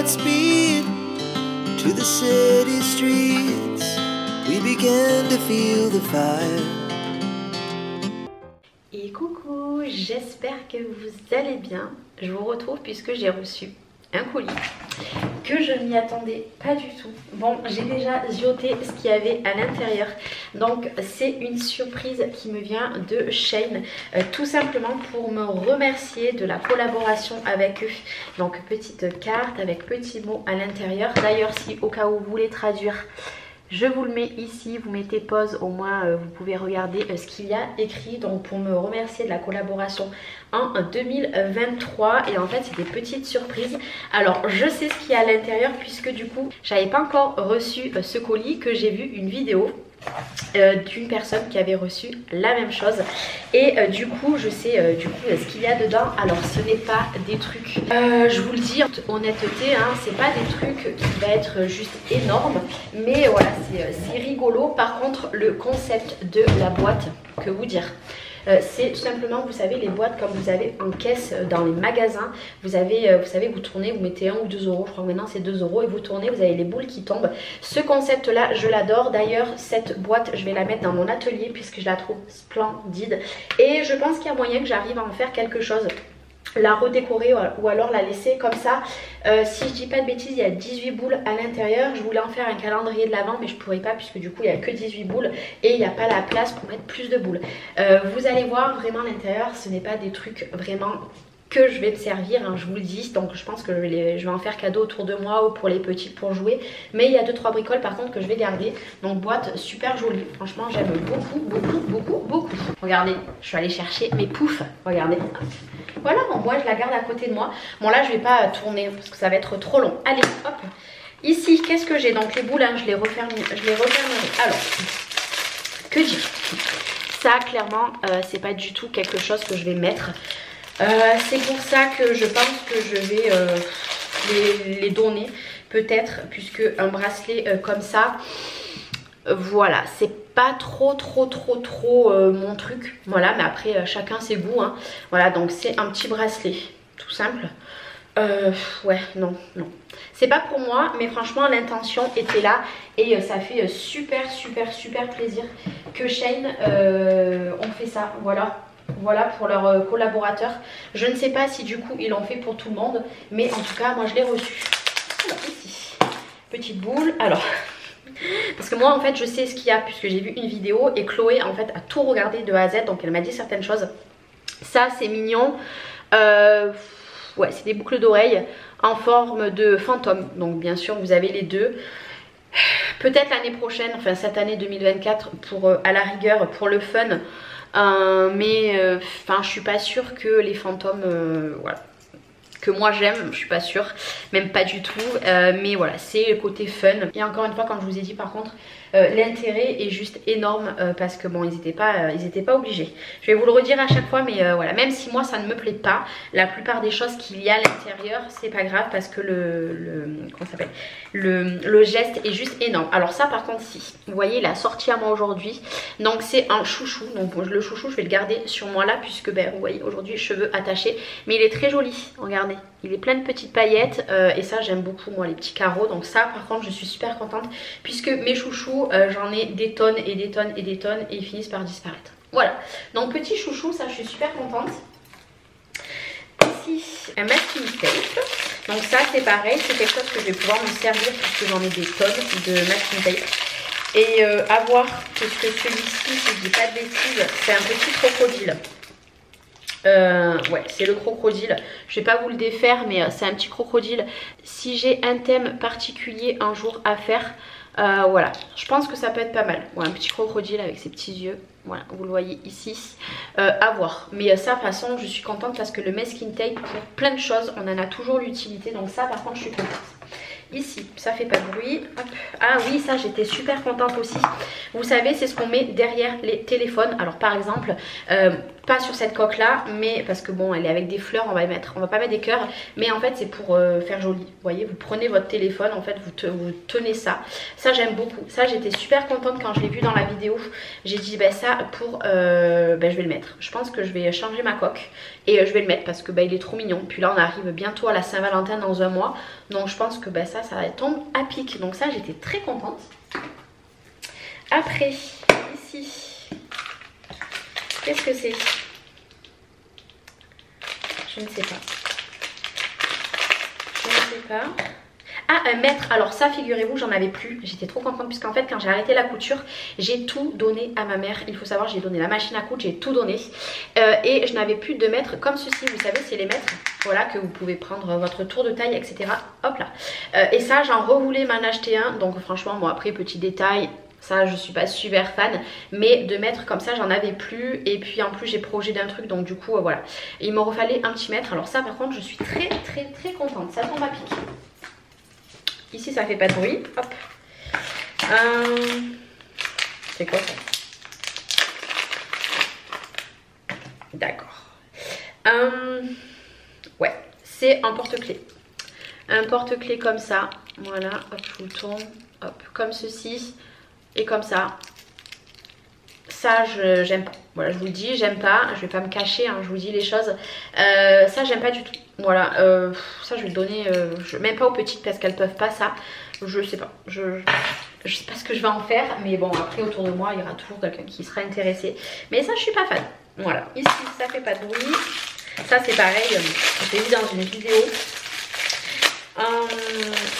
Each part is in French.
Godspeed to the city streets. We began to feel the fire. Et coucou, j'espère que vous allez bien. Je vous retrouve puisque j'ai reçu un colis que je n'y attendais pas du tout. Bon, j'ai déjà zioté ce qu'il y avait à l'intérieur. Donc c'est une surprise qui me vient de Shein, tout simplement pour me remercier de la collaboration avec eux. Donc petite carte avec petits mots à l'intérieur. D'ailleurs, si au cas où vous voulez traduire, je vous le mets ici, vous mettez pause, au moins vous pouvez regarder ce qu'il y a écrit. Donc pour me remercier de la collaboration en 2023. Et en fait c'est des petites surprises. Alors je sais ce qu'il y a à l'intérieur puisque du coup j'avais pas encore reçu ce colis, que j'ai vu une vidéo d'une personne qui avait reçu la même chose. Et du coup je sais ce qu'il y a dedans. Alors ce n'est pas des trucs, je vous le dis en toute honnêteté, hein, c'est pas des trucs qui va être juste énorme, mais voilà, c'est rigolo. Par contre le concept de la boîte, que vous dire, c'est tout simplement, vous savez, les boîtes comme vous avez en caisse dans les magasins, vous avez, vous savez, vous tournez, vous mettez 1 ou 2 euros, je crois que maintenant c'est 2 euros, et vous tournez, vous avez les boules qui tombent. Ce concept là je l'adore. D'ailleurs cette boîte je vais la mettre dans mon atelier puisque je la trouve splendide, et je pense qu'il y a moyen que j'arrive à en faire quelque chose, la redécorer ou alors la laisser comme ça. Si je dis pas de bêtises, il y a 18 boules à l'intérieur. Je voulais en faire un calendrier de l'avant, mais je pourrais pas puisque du coup il y a que 18 boules et il n'y a pas la place pour mettre plus de boules. Vous allez voir vraiment à l'intérieur, ce n'est pas des trucs vraiment que je vais me servir, hein, je vous le dis. Donc je pense que je vais en faire cadeau autour de moi ou pour les petits pour jouer. Mais il y a 2-3 bricoles par contre que je vais garder. Donc boîte super jolie, franchement j'aime beaucoup. Regardez, je suis allée chercher mes poufs, regardez. Voilà, moi je la garde à côté de moi. Bon là je vais pas tourner parce que ça va être trop long. Allez, hop. Ici, qu'est-ce que j'ai? Donc les boules, hein, je les refermerai. Alors, que dire? Ça clairement, c'est pas du tout quelque chose que je vais mettre. C'est pour ça que je pense que je vais les donner peut-être, puisque un bracelet comme ça, voilà, c'est pas trop mon truc. Voilà, mais après chacun ses goûts, hein. Voilà, donc c'est un petit bracelet tout simple. Ouais, non, c'est pas pour moi, mais franchement l'intention était là. Et ça fait super plaisir que Shein ont fait ça. Voilà pour leurs collaborateurs. Je ne sais pas si du coup ils l'ont fait pour tout le monde, mais en tout cas moi je l'ai reçu. Alors ici, petite boule. Alors parce que moi en fait je sais ce qu'il y a puisque j'ai vu une vidéo et Chloé en fait a tout regardé de A à Z, donc elle m'a dit certaines choses. Ça c'est mignon. Ouais, c'est des boucles d'oreilles en forme de fantôme. Donc bien sûr vous avez les deux. Peut-être l'année prochaine, enfin cette année 2024 pour à la rigueur pour le fun. Mais enfin je suis pas sûre que les fantômes voilà, que moi j'aime, je suis pas sûre, même pas du tout, mais voilà, c'est le côté fun. Et encore une fois, comme je vous ai dit, par contre l'intérêt est juste énorme parce que bon, ils étaient pas obligés. Je vais vous le redire à chaque fois, mais voilà, même si moi ça ne me plaît pas, la plupart des choses qu'il y a à l'intérieur, c'est pas grave parce que comment ça s'appelle, le geste est juste énorme. Alors ça par contre, si vous voyez, il a sorti à moi aujourd'hui, donc c'est un chouchou. Donc le chouchou je vais le garder sur moi là puisque ben vous voyez aujourd'hui cheveux attachés, mais il est très joli, regardez, il est plein de petites paillettes et ça j'aime beaucoup moi, les petits carreaux. Donc ça par contre je suis super contente puisque mes chouchous j'en ai des tonnes et des tonnes et ils finissent par disparaître. Voilà, donc petit chouchou, ça je suis super contente. Ici un masking tape, donc ça c'est pareil, c'est quelque chose que je vais pouvoir me servir puisque j'en ai des tonnes de masking tape. Et à voir, puisque celui-ci, si je dis pas de bêtises, c'est un petit crocodile. Ouais, c'est le crocodile. Je vais pas vous le défaire, mais c'est un petit crocodile. Si j'ai un thème particulier un jour à faire, voilà, je pense que ça peut être pas mal. Ouais, un petit crocodile avec ses petits yeux. Voilà, vous le voyez ici. À voir. Mais ça, de toute façon, je suis contente parce que le masking tape, pour plein de choses, on en a toujours l'utilité. Donc ça, par contre, je suis contente. Ici, ça fait pas de bruit. Hop. Ah oui, ça j'étais super contente aussi. Vous savez, c'est ce qu'on met derrière les téléphones. Alors par exemple, pas sur cette coque là, mais parce que bon elle est avec des fleurs, on va pas mettre des cœurs, mais en fait c'est pour faire joli. Vous voyez, vous prenez votre téléphone, en fait vous tenez ça. Ça j'aime beaucoup, ça j'étais super contente quand je l'ai vu dans la vidéo. J'ai dit bah ça pour je vais le mettre. Je pense que je vais changer ma coque et je vais le mettre parce que bah il est trop mignon. Puis là on arrive bientôt à la Saint-Valentin dans un mois, donc je pense que bah ça tombe à pic. Donc ça j'étais très contente. Après ici, qu'est-ce que c'est? Je ne sais pas. Je ne sais pas. Ah, un mètre. Alors ça, figurez-vous, j'en avais plus. J'étais trop contente puisqu'en fait, quand j'ai arrêté la couture, j'ai tout donné à ma mère. Il faut savoir, j'ai donné la machine à coudre, j'ai tout donné. Et je n'avais plus de mètres comme ceci. Vous savez, c'est les mètres. Voilà, que vous pouvez prendre votre tour de taille, etc. Hop là. Et ça, j'en revoulais m'en acheter un. Donc franchement, bon après, petit détail. Ça je suis pas super fan, mais de mettre comme ça j'en avais plus. Et puis en plus j'ai projet d'un truc, donc du coup voilà. Et il me refallait un petit mètre. Alors ça par contre je suis très contente. Ça tombe à pic. Ici ça fait pas de bruit. Hop. C'est quoi ça? D'accord. Ouais, c'est un porte-clés. Un porte-clés comme ça. Voilà, hop, je vous le tourne. Hop, comme ceci. Et comme ça. Ça j'aime pas. Voilà, je vous le dis, j'aime pas. Je vais pas me cacher, hein, je vous dis les choses. Ça j'aime pas du tout. Voilà, ça je vais le donner, même pas aux petites parce qu'elles peuvent pas ça. Je sais pas. Je sais pas ce que je vais en faire. Mais bon, après autour de moi, il y aura toujours quelqu'un qui sera intéressé. Mais ça je suis pas fan. Voilà, ici ça fait pas de bruit. Ça c'est pareil, je l'ai vu dans une vidéo.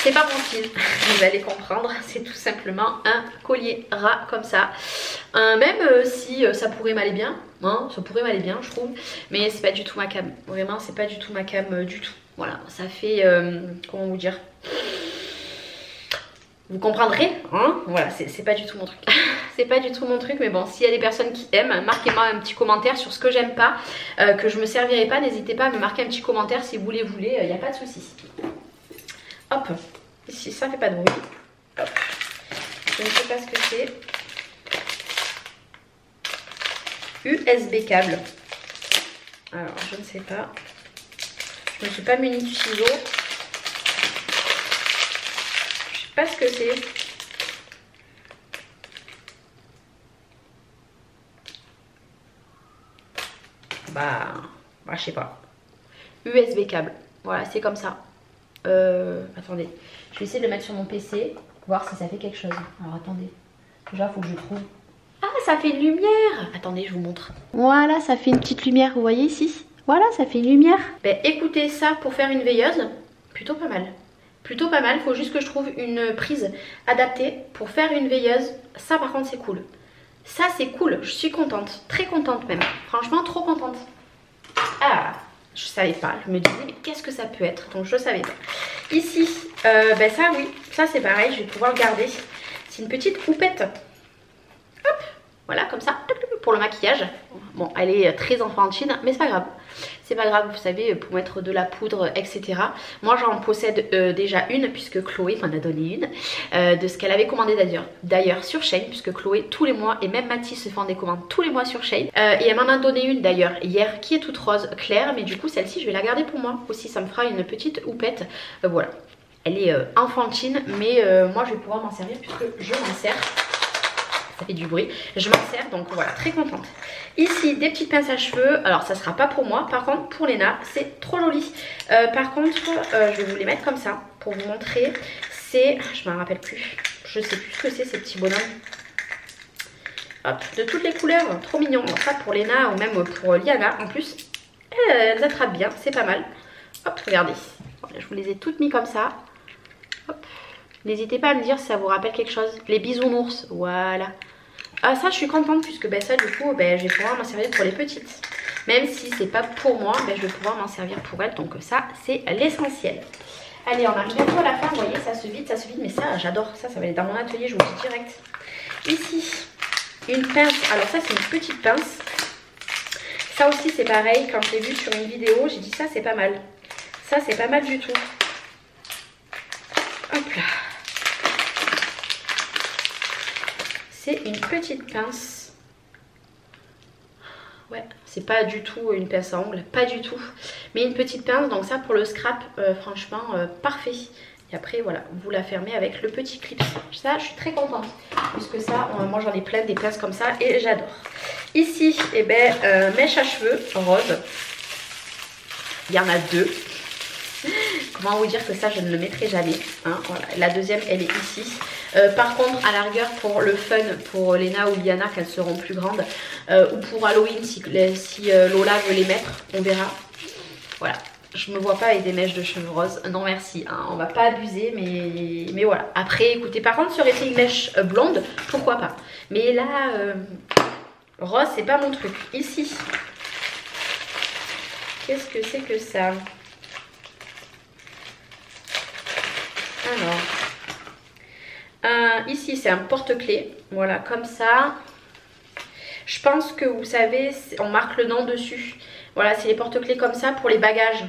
C'est pas mon style, vous allez comprendre, c'est tout simplement un collier ras comme ça. Même si ça pourrait m'aller bien, hein, ça pourrait m'aller bien je trouve, mais c'est pas du tout ma cam. Vraiment c'est pas du tout ma cam du tout. Voilà, ça fait, comment vous dire, vous comprendrez, hein. Voilà, c'est pas du tout mon truc. C'est pas du tout mon truc, mais bon, s'il y a des personnes qui aiment, marquez-moi un petit commentaire sur ce que j'aime pas, que je me servirai pas. N'hésitez pas à me marquer un petit commentaire si vous les voulez, il n'y a pas de souci. Hop, ici ça fait pas de bruit. Hop. Je ne sais pas ce que c'est. USB câble. Alors je ne sais pas. Je ne suis pas munie du ciseau. Je sais pas ce que c'est. Bah je sais pas. USB câble. Voilà, c'est comme ça. Attendez, je vais essayer de le mettre sur mon PC, voir si ça fait quelque chose. Alors attendez, déjà il faut que je trouve. Ah, ça fait une lumière. Attendez, je vous montre. Voilà, ça fait une petite lumière, vous voyez ici. Voilà, ça fait une lumière. Ben écoutez, ça pour faire une veilleuse, plutôt pas mal. Plutôt pas mal, faut juste que je trouve une prise adaptée pour faire une veilleuse. Ça par contre c'est cool. Ça c'est cool, je suis contente, très contente même. Franchement trop contente. Ah, je savais pas, je me disais mais qu'est-ce que ça peut être, donc je savais pas. Ici, ben ça oui, ça c'est pareil, je vais pouvoir le garder. C'est une petite houppette. Hop, voilà comme ça, pour le maquillage. Bon, elle est très enfantine, mais c'est pas grave. C'est pas grave, vous savez, pour mettre de la poudre, etc. Moi j'en possède déjà une, puisque Chloé m'en a donné une, de ce qu'elle avait commandé d'ailleurs sur Shein, puisque Chloé tous les mois, et même Mathis se font des commandes tous les mois sur Shein. Et elle m'en a donné une d'ailleurs hier, qui est toute rose claire, mais du coup celle-ci je vais la garder pour moi aussi, ça me fera une petite houppette. Voilà, elle est enfantine, mais moi je vais pouvoir m'en servir puisque je m'en sers. Ça fait du bruit, je m'en sers, donc voilà, très contente. Ici des petites pinces à cheveux, alors ça sera pas pour moi, par contre pour Léna c'est trop joli. Par contre je vais vous les mettre comme ça pour vous montrer. C'est, je m'en rappelle plus, je sais plus ce que c'est ces petits bonhommes. Hop, de toutes les couleurs, trop mignon. Alors ça pour Léna ou même pour Liana en plus, elles attrapent bien, c'est pas mal. Hop, regardez, voilà, je vous les ai toutes mis comme ça. Hop. N'hésitez pas à me dire si ça vous rappelle quelque chose. Les bisounours, voilà. Ah ça je suis contente puisque ben, ça du coup ben, je vais pouvoir m'en servir pour les petites. Même si c'est pas pour moi, ben, je vais pouvoir m'en servir pour elles. Donc ça c'est l'essentiel. Allez, on arrive bientôt à la fin, vous voyez ça se vide, mais ça j'adore. Ça va aller dans mon atelier, je vous le dis direct. Ici, une pince. Alors ça c'est une petite pince. Ça aussi c'est pareil, quand je l'ai vu sur une vidéo, j'ai dit ça c'est pas mal. Ça c'est pas mal du tout. Hop là. C'est une petite pince. Ouais, c'est pas du tout une pince à ongles, pas du tout. Mais une petite pince, donc ça pour le scrap, franchement, parfait. Et après, voilà, vous la fermez avec le petit clip. Ça, je suis très contente. Puisque ça, moi j'en ai plein des pinces comme ça et j'adore. Ici, eh ben, mèche à cheveux rose. Il y en a 2. Comment vous dire que ça, je ne le mettrai jamais. Hein, voilà. La deuxième, elle est ici. Par contre, à la rigueur, pour le fun, pour Léna ou Liana, qu'elles seront plus grandes, ou pour Halloween, si Lola veut les mettre, on verra. Voilà. Je me vois pas avec des mèches de cheveux roses. Non merci, hein, on va pas abuser, mais voilà. Après, écoutez, par contre, ça aurait été une mèche blonde, pourquoi pas. Mais là, rose, c'est pas mon truc. Ici, qu'est-ce que c'est que ça? Alors, ici, c'est un porte-clés. Voilà, comme ça. Je pense que vous savez, on marque le nom dessus. Voilà, c'est les porte-clés comme ça pour les bagages.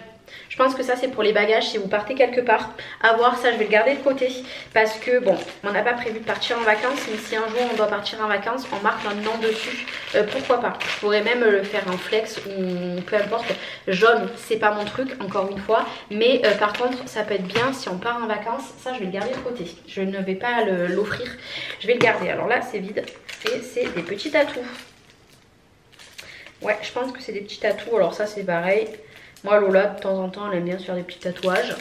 Je pense que ça c'est pour les bagages si vous partez quelque part. À voir, ça je vais le garder de côté. Parce que bon, on n'a pas prévu de partir en vacances. Mais si un jour on doit partir en vacances, on marque notre nom dessus. Pourquoi pas? Je pourrais même le faire en flex ou peu importe. Jaune, c'est pas mon truc, encore une fois. Mais par contre, ça peut être bien si on part en vacances. Ça je vais le garder de côté. Je ne vais pas l'offrir. Je vais le garder. Alors là c'est vide. Et c'est des petits atouts. Ouais, je pense que c'est des petits tatous. Alors ça c'est pareil. Moi Lola de temps en temps elle aime bien se faire des petits tatouages.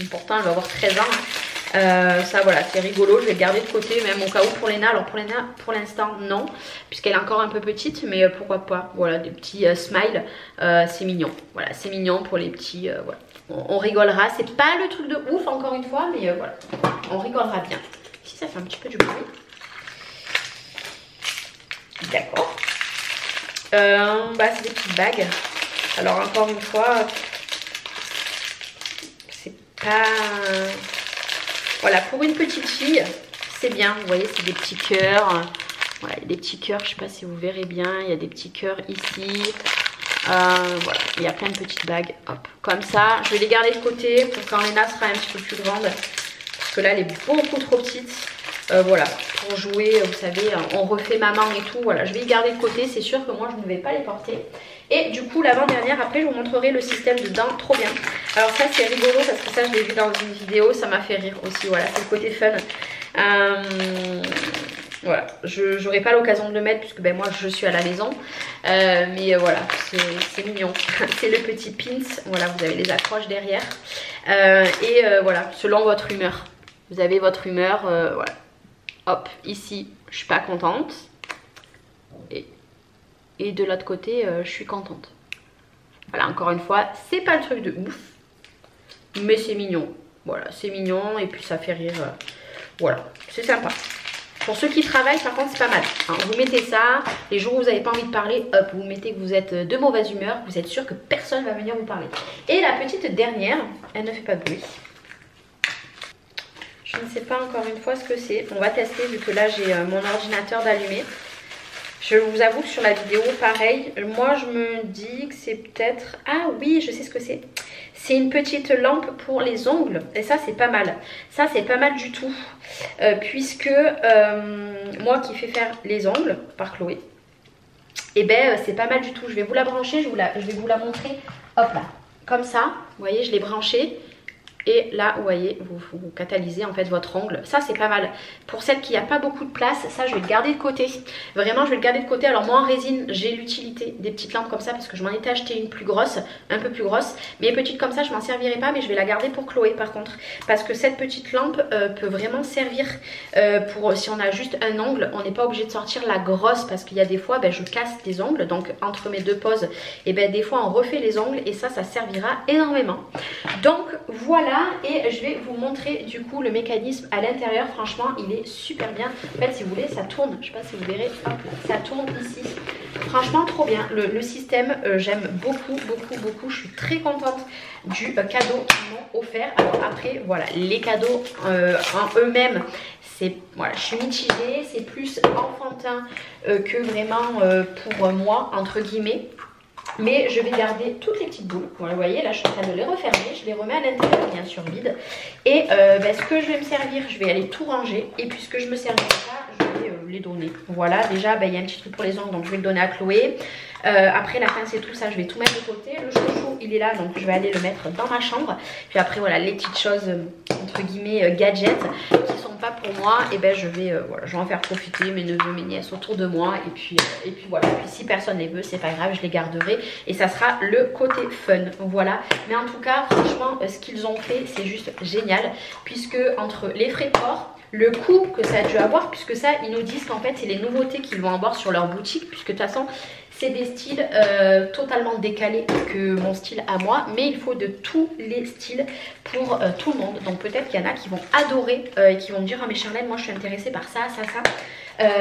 Pourtant elle va avoir 13 ans. Ça voilà, c'est rigolo. Je vais le garder de côté même au cas où pour Léna. Alors pour Léna pour l'instant non. Puisqu'elle est encore un peu petite. Mais pourquoi pas. Voilà des petits smiles. C'est mignon. Voilà c'est mignon pour les petits. Voilà. On rigolera. C'est pas le truc de ouf encore une fois. Mais voilà. On rigolera bien. Ici ça fait un petit peu du bruit. D'accord. Bah, c'est des petites bagues. Alors encore une fois, c'est pas... Voilà, pour une petite fille, c'est bien. Vous voyez, c'est des petits cœurs. Voilà, il y a des petits cœurs, je sais pas si vous verrez bien. Il y a des petits cœurs ici. Voilà, il y a plein de petites bagues. Hop, comme ça. Je vais les garder de côté pour quand Léna sera un petit peu plus grande. Parce que là, elle est beaucoup trop petite. Voilà, pour jouer, vous savez, on refait maman et tout. Voilà, je vais les garder de côté. C'est sûr que moi, je ne vais pas les porter. Et du coup, l'avant-dernière, après, je vous montrerai le système dedans. Trop bien. Alors ça, c'est rigolo parce que ça, je l'ai vu dans une vidéo. Ça m'a fait rire aussi. Voilà, c'est le côté fun. Voilà, je n'aurai pas l'occasion de le mettre puisque ben, moi, je suis à la maison. Mais voilà, c'est mignon. C'est le petit pins. Voilà, vous avez les accroches derrière. Voilà, selon votre humeur. Vous avez votre humeur. Voilà. Hop, ici, je suis pas contente. Et de l'autre côté, je suis contente. Voilà, encore une fois, c'est pas le truc de ouf. Mais c'est mignon. Voilà, c'est mignon et puis ça fait rire. Voilà, c'est sympa. Pour ceux qui travaillent, par contre, c'est pas mal. Hein, vous mettez ça, les jours où vous n'avez pas envie de parler, hop, vous mettez que vous êtes de mauvaise humeur. Vous êtes sûr que personne va venir vous parler. Et la petite dernière, elle ne fait pas de bruit. Je ne sais pas encore une fois ce que c'est. On va tester vu que là j'ai mon ordinateur d'allumé. Je vous avoue que sur la vidéo, pareil, moi je me dis que c'est peut-être... Ah oui, je sais ce que c'est. C'est une petite lampe pour les ongles. Et ça, c'est pas mal. Ça, c'est pas mal du tout. Puisque moi qui fais faire les ongles par Chloé, et ben c'est pas mal du tout. Je vais vous la brancher, je vais vous la montrer. Hop là, comme ça. Vous voyez, je l'ai branchée. Et là, vous voyez, vous catalysez en fait votre ongle. Ça, c'est pas mal. Pour celle qui n'a pas beaucoup de place, ça, je vais le garder de côté. Vraiment, je vais le garder de côté. Alors moi, en résine, j'ai l'utilité des petites lampes comme ça parce que je m'en étais acheté une plus grosse, un peu plus grosse. Mais petite comme ça, je m'en servirai pas, mais je vais la garder pour Chloé par contre. Parce que cette petite lampe peut vraiment servir pour si on a juste un ongle. On n'est pas obligé de sortir la grosse parce qu'il y a des fois, ben, je casse des ongles. Donc, entre mes deux pauses, et ben, des fois, on refait les ongles et ça servira énormément. Donc, voilà. Et je vais vous montrer du coup le mécanisme à l'intérieur. Franchement, il est super bien. En fait, si vous voulez, ça tourne. Je sais pas si vous verrez. Hop, ça tourne ici. Franchement, trop bien. Le système, j'aime beaucoup. Je suis très contente du cadeau qu'ils m'ont offert. Alors après, voilà, les cadeaux en eux-mêmes, c'est voilà, je suis mitigée. C'est plus enfantin que vraiment pour moi, entre guillemets. Mais je vais garder toutes les petites boules. Vous voyez, là je suis en train de les refermer. Je les remets à l'intérieur, bien sûr, vide. Et ce que je vais me servir, je vais aller tout ranger. Et puisque je me servirai pas, je vais les donner. Voilà, déjà il y a un petit truc pour les ongles, donc je vais le donner à Chloé. Après la pince et tout ça, je vais tout mettre de côté. Le chouchou il est là, donc je vais aller le mettre dans ma chambre. Puis après voilà, les petites choses entre guillemets gadgets qui sont pas pour moi, et ben je vais en faire profiter mes neveux, mes nièces autour de moi. Et puis voilà, puis si personne les veut, c'est pas grave, je les garderai et ça sera le côté fun. Voilà, mais en tout cas franchement ce qu'ils ont fait c'est juste génial, puisque entre les frais de port, le coût que ça a dû avoir, puisque ça ils nous disent qu'en fait c'est les nouveautés qu'ils vont avoir sur leur boutique, puisque de toute façon c'est des styles totalement décalés que mon style à moi, mais il faut de tous les styles pour tout le monde. Donc peut-être qu'il y en a qui vont adorer et qui vont me dire ah mais Charlène, moi je suis intéressée par ça, ça, ça.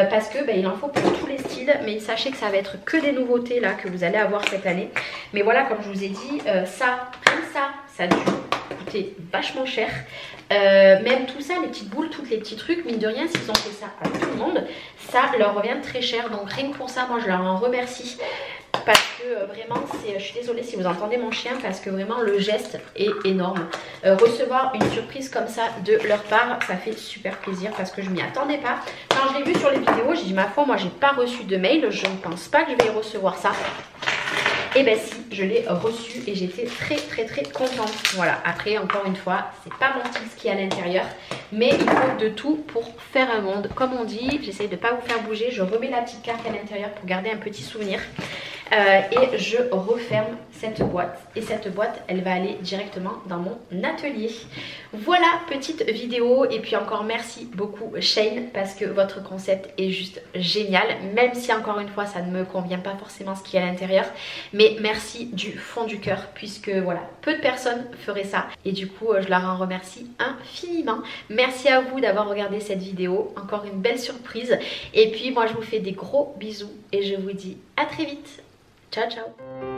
Parce que il en faut pour tous les styles, mais sachez que ça va être que des nouveautés là que vous allez avoir cette année. Mais voilà, comme je vous ai dit, ça, comme ça a dû coûter vachement cher. Même tout ça, les petites boules, tous les petits trucs, mine de rien, s'ils ont fait ça à tout le monde, ça leur revient très cher. Donc rien que pour ça, moi je leur en remercie. Parce que vraiment, je suis désolée si vous entendez mon chien, parce que vraiment le geste est énorme. Recevoir une surprise comme ça de leur part, ça fait super plaisir parce que je m'y attendais pas. Quand je l'ai vu sur les vidéos, j'ai dit ma foi, moi j'ai pas reçu de mail, je ne pense pas que je vais recevoir ça. Et ben si, je l'ai reçu et j'étais très contente. Voilà, après encore une fois, c'est pas mon style ce qui est à l'intérieur, mais il faut de tout pour faire un monde. Comme on dit, j'essaye de pas vous faire bouger, je remets la petite carte à l'intérieur pour garder un petit souvenir. Et je referme cette boîte, et cette boîte elle va aller directement dans mon atelier. Voilà, petite vidéo, et puis encore merci beaucoup Shane, parce que votre concept est juste génial, même si encore une fois ça ne me convient pas forcément ce qui est à l'intérieur, mais merci du fond du cœur, puisque voilà, peu de personnes feraient ça, et du coup je leur en remercie infiniment. Merci à vous d'avoir regardé cette vidéo, encore une belle surprise, et puis moi je vous fais des gros bisous et je vous dis à très vite. Ciao ciao.